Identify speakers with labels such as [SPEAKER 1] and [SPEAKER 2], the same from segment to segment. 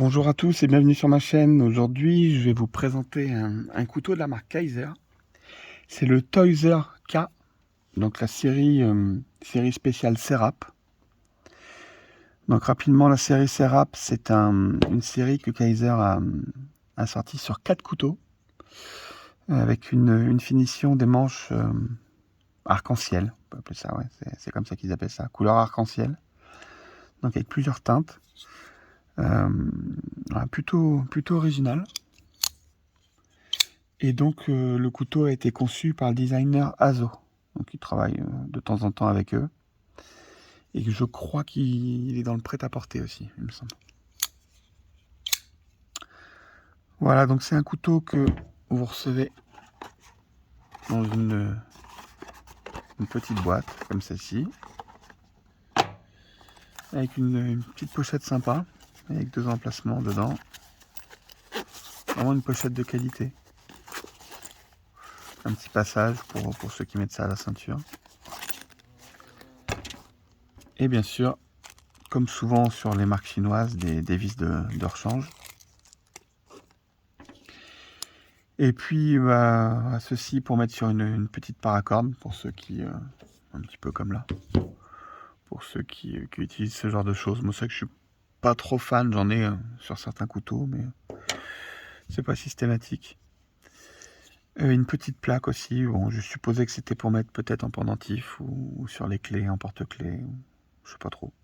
[SPEAKER 1] Bonjour à tous et bienvenue sur ma chaîne. Aujourd'hui, je vais vous présenter un couteau de la marque Kaiser. C'est le Toyser K, donc la série spéciale Serap. Donc rapidement, la série Serap, c'est une série que Kaiser a sortie sur 4 couteaux, avec une finition des manches arc-en-ciel. On peut appeler ça, ouais, c'est comme ça qu'ils appellent ça, couleur arc-en-ciel. Donc avec plusieurs teintes. Plutôt original. Et donc le couteau a été conçu par le designer Azo. Donc il travaille de temps en temps avec eux. Et je crois qu'il est dans le prêt-à-porter aussi, il me semble. Voilà, donc c'est un couteau que vous recevez dans une petite boîte, comme celle-ci. Avec une petite pochette sympa, avec 2 emplacements dedans. Vraiment une pochette de qualité. Un petit passage pour ceux qui mettent ça à la ceinture. Et bien sûr, comme souvent sur les marques chinoises, des vis de rechange. Et puis ceci pour mettre sur une petite paracorde, pour ceux qui, un petit peu comme là, pour ceux qui utilisent ce genre de choses. Moi c'est vrai que je suis pas trop fan, j'en ai sur certains couteaux, mais c'est pas systématique. Une petite plaque aussi, bon, je supposais que c'était pour mettre peut-être en pendentif ou sur les clés, en porte-clés, je sais pas trop.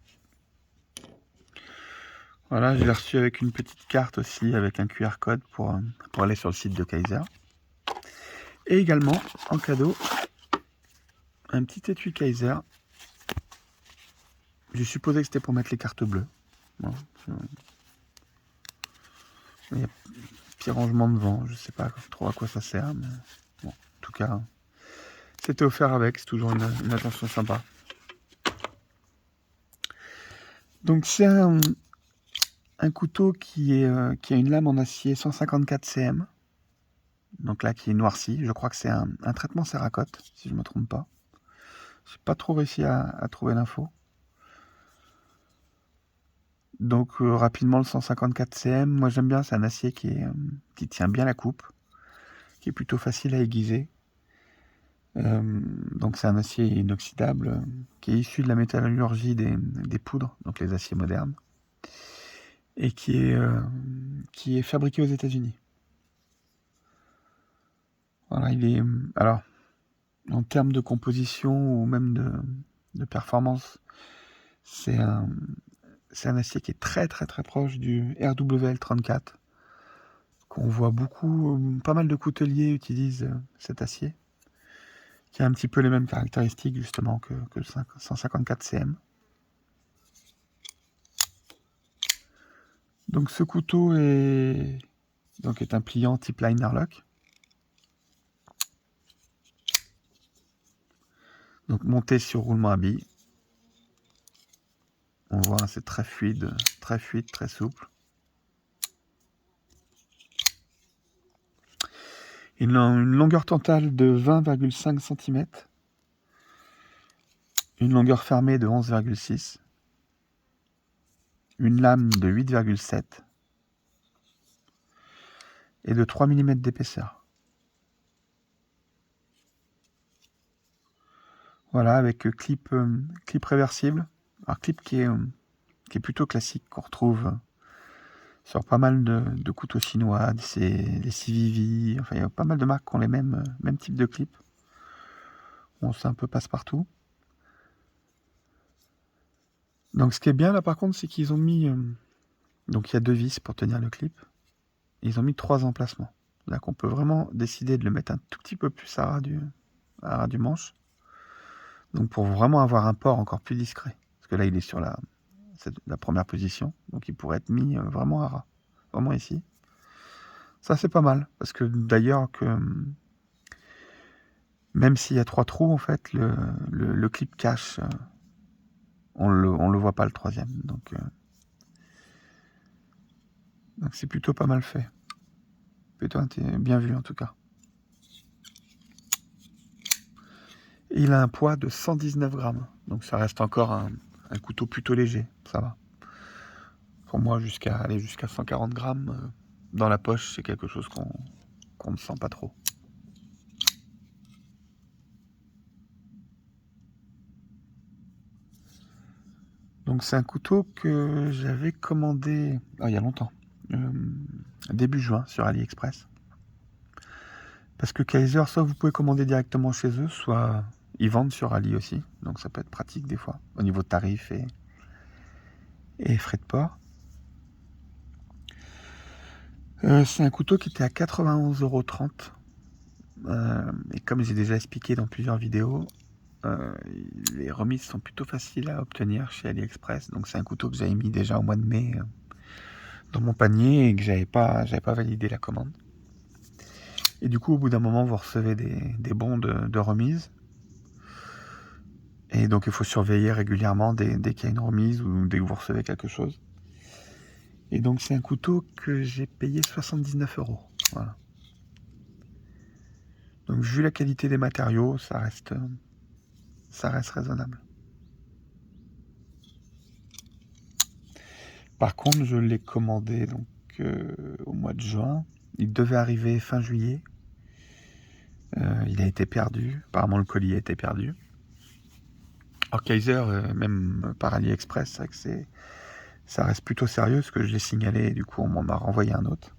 [SPEAKER 1] Voilà, je l'ai reçu avec une petite carte aussi, avec un QR code pour aller sur le site de Kaiser. Et également, en cadeau, un petit étui Kaiser. Je supposais que c'était pour mettre les cartes bleues. Bon, il y a petit rangement devant, je sais pas trop à quoi ça sert, mais bon, en tout cas, c'était offert avec, c'est toujours une attention sympa. Donc c'est un couteau qui a une lame en acier 154 cm, donc là qui est noirci. Je crois que c'est un traitement Cerakote, si je ne me trompe pas. J'ai pas trop réussi à trouver l'info. Donc rapidement le 154 cm, moi j'aime bien, c'est un acier qui tient bien la coupe, qui est plutôt facile à aiguiser. Donc c'est un acier inoxydable qui est issu de la métallurgie des poudres, donc les aciers modernes, et qui est fabriqué aux États-Unis. Voilà, alors en termes de composition ou même de performance, c'est un acier qui est très très très proche du RWL34, qu'on voit beaucoup, pas mal de couteliers utilisent cet acier, qui a un petit peu les mêmes caractéristiques justement que le 154 cm. Donc ce couteau est un pliant type liner lock. Donc monté sur roulement à billes. On voit, c'est très fluide, très souple. Il a une longueur totale de 20,5 cm. Une longueur fermée de 11,6. Une lame de 8,7. Et de 3 mm d'épaisseur. Voilà, avec clip réversible. Alors clip qui est plutôt classique, qu'on retrouve sur pas mal de couteaux chinois, les CVV, enfin il y a pas mal de marques qui ont les mêmes types de clips. Bon, c'est un peu passe-partout. Donc ce qui est bien là par contre, c'est qu'ils ont mis, donc il y a 2 vis pour tenir le clip. Ils ont mis 3 emplacements. Là qu'on peut vraiment décider de le mettre un tout petit peu plus à ras du manche. Donc pour vraiment avoir un port encore plus discret. Parce que là il est sur la première position. Donc il pourrait être mis vraiment à ras. Vraiment ici. Ça c'est pas mal. Parce que d'ailleurs même s'il y a 3 trous en fait, le clip cache. On le voit pas le 3e. Donc c'est plutôt pas mal fait. Plutôt bien vu en tout cas. Et il a un poids de 119 grammes. Donc ça reste encore un couteau plutôt léger. Ça va. pour moi, jusqu'à 140 grammes dans la poche, c'est quelque chose qu'on ne sent pas trop. Donc c'est un couteau que j'avais commandé il y a longtemps, début juin sur AliExpress. Parce que Kaiser, soit vous pouvez commander directement chez eux, soit ils vendent sur Ali aussi. Donc ça peut être pratique des fois, au niveau de tarifs et frais de port. C'est un couteau qui était à 91,30 €. Et comme j'ai déjà expliqué dans plusieurs vidéos, les remises sont plutôt faciles à obtenir chez AliExpress. Donc c'est un couteau que j'avais mis déjà au mois de mai dans mon panier et que j'avais pas validé la commande. Et du coup, au bout d'un moment, vous recevez des bons de remise. Et donc, il faut surveiller régulièrement dès qu'il y a une remise ou dès que vous recevez quelque chose. Et donc, c'est un couteau que j'ai payé 79 €. Voilà. Donc, vu la qualité des matériaux, ça reste raisonnable. Par contre, je l'ai commandé donc au mois de juin. Il devait arriver fin juillet. Il a été perdu. Apparemment, le colis a été perdu. Alors Kaiser, même par AliExpress, c'est vrai que ça reste plutôt sérieux, ce que je l'ai signalé et du coup on m'en a renvoyé un autre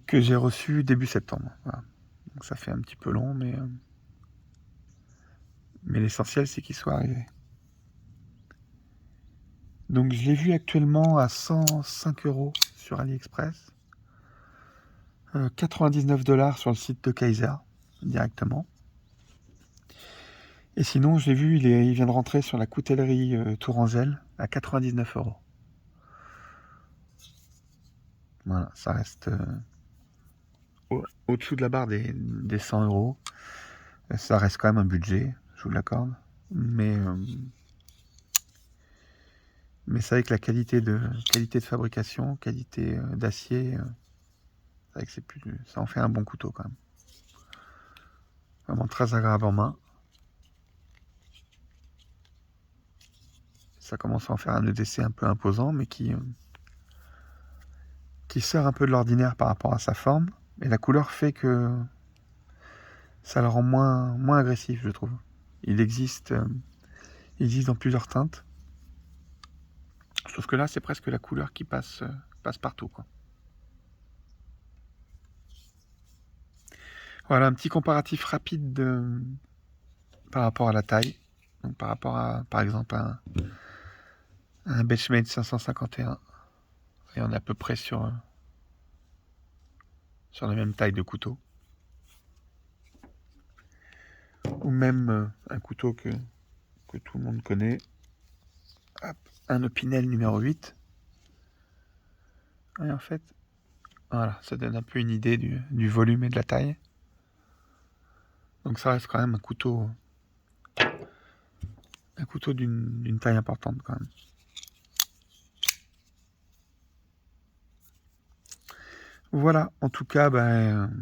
[SPEAKER 1] que j'ai reçu début septembre. Voilà. Donc ça fait un petit peu long, mais l'essentiel c'est qu'il soit arrivé. Donc je l'ai vu actuellement à 105 € sur AliExpress, 99 $ sur le site de Kaiser directement. Et sinon, je l'ai vu, il vient de rentrer sur la coutellerie Tourangelle à 99 €. Voilà, ça reste au-dessous de la barre des 100 €. Ça reste quand même un budget, je vous l'accorde. Mais c'est vrai que la qualité de fabrication, qualité d'acier, c'est vrai que ça en fait un bon couteau quand même. Vraiment très agréable en main. Ça commence à en faire un EDC un peu imposant, mais qui sort un peu de l'ordinaire par rapport à sa forme. Et la couleur fait que ça le rend moins agressif, je trouve. Il existe dans plusieurs teintes. Sauf que là, c'est presque la couleur qui passe partout, quoi. Voilà, un petit comparatif rapide par rapport à la taille. Donc, par rapport à, par exemple, à un Benchmade 551. Et on est à peu près sur la même taille de couteau. Ou même un couteau que tout le monde connaît. Hop, un Opinel numéro 8. Et en fait, voilà, ça donne un peu une idée du volume et de la taille. Donc ça reste quand même un couteau d'une taille importante quand même. Voilà, en tout cas,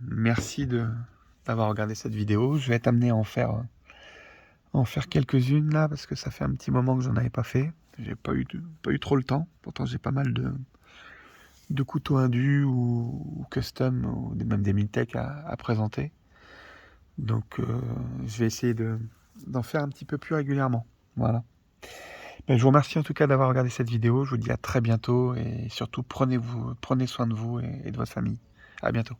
[SPEAKER 1] merci d'avoir regardé cette vidéo. Je vais être amené à en faire quelques-unes là, parce que ça fait un petit moment que j'en avais pas fait. J'ai pas eu trop le temps. Pourtant, j'ai pas mal de couteaux indus ou custom, ou même des Miltech à présenter. Donc, je vais essayer d'en faire un petit peu plus régulièrement. Voilà. Je vous remercie en tout cas d'avoir regardé cette vidéo. Je vous dis à très bientôt et surtout prenez soin de vous et de votre famille. À bientôt.